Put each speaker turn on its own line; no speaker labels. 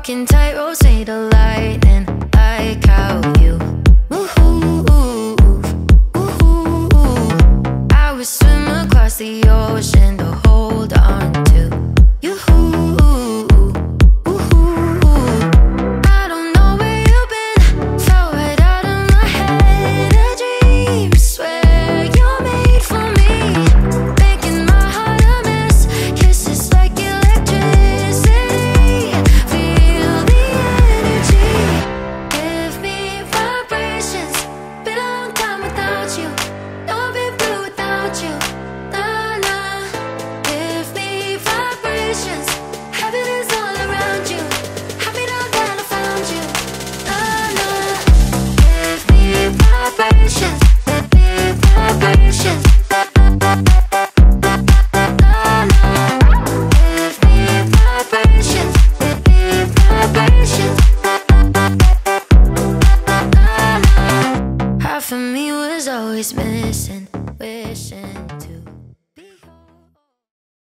Walking tightrope, say the lightning, like how you move. I would swim across the ocean to hold on to you. I don't know where you've been, fell right out of my head. A dream, swear you're made for me, making my heart a mess. Kisses like electricity, feel the energy. Give me vibrations, been a long time without you, don't be blue without you. Nah, nah. Give me vibrations, heaven is all around you. Happy now that I found you. Nah, nah. Give me vibrations, give me vibrations. Nah, nah. Give me vibrations, give me vibrations. Nah, nah. Half of me was always missing.